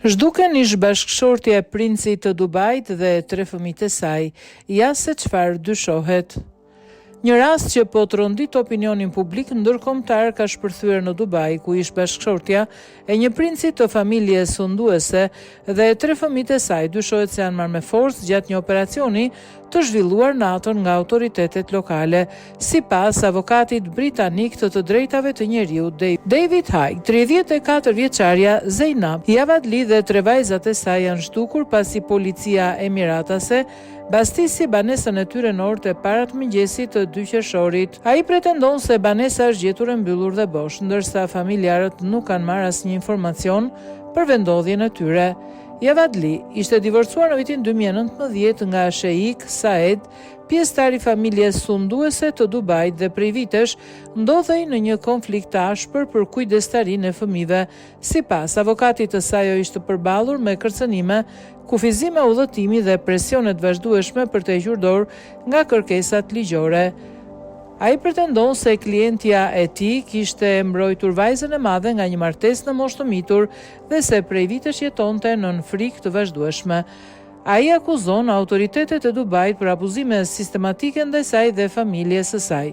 Zhduken ish bashkëshortja e princit të Dubajit dhe 3 fëmijët e saj, ja se çfarë dyshohet. Një rast që po trondit opinionin publik ndërkombëtar ka shpërthyer në Dubai, ku ish bashkëshortja e një princi të familjes sunduese dhe 3 fëmijët e saj dyshohet se janë marrë me forcë gjatë një operacioni të zhvilluar natën nga autoritetet lokale, sipas avokatit britanik të drejtave të njeriut David Haigh. 34 vjeçarja Zeinab Javadli dhe 3 vajzat e saj janë zhdukur pasi policia emiratase bastisi banesën e tyre në orët e para të mëngjesit të 2 qershorit. Ai pretendon se banesa është gjetur e mbyllur dhe bosh, ndërsa familjarët nuk kanë marrë asnjë informacion për vendodhjen e tyre. Javadli ishte divorcuar në vitin 2019 nga Sheikh Saed, pjesëtar i familjes sunduese të Dubajit dhe prej vitesh ndodhej në një konflikt të ashpër për kujdestarinë e fëmijëve. Sipas avokatit të saj, ajo ishte përballur me kërcënime, kufizime udhëtimi dhe presione të vazhdueshme për të hequr dorë nga kërkesat ligjore. Ai pretendon se klientja e tij kishte mbrojtur vajzën e madhe nga një martesë në moshë të mitur dhe se prej vitesh jetonte në frikë të vazhdueshme. Ai akuzon autoritetet e Dubajit për abuzime sistematike ndaj saj dhe familjes së saj.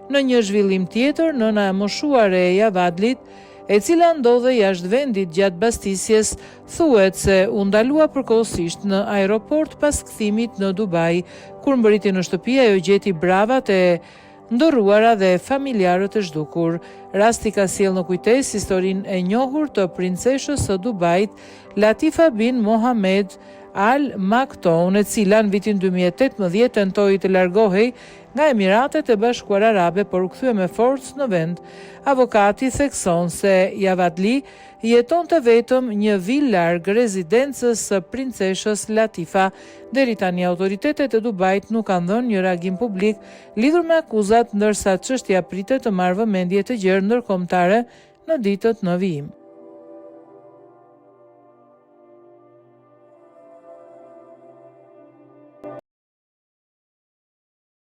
Në një zhvillim tjetër, nëna e moshuar e Javadlit, e cila ndodhej jashtë vendit gjatë bastisjes, thuhet se u ndalua përkohësisht në aeroport pas kthimit në Dubai, kur mbërriti në shtëpi ajo gjeti bravat e ndorruara dhe familjarët e zhdukur. Rasti ka sjellë në kujtesë historinë e njohur të princeshës së Dubajit, Latifa bin Mohammed Al Maktoum, e cila në vitin 2018 tentoi të largohej nga Emiratet e Bashkuara Arabe, por u kthye me forcë në vend. Avokati thekson se Javadli jetonte vetëm një vilë larg rezidencës së princeshës Latifa. Deri tani autoritetet e Dubajit nuk kanë dhënë një reagim publik lidhur me akuzat, ndërsa çështja pritet të marrë vëmendje të gjerë ndërkombëtare në ditët në vijim.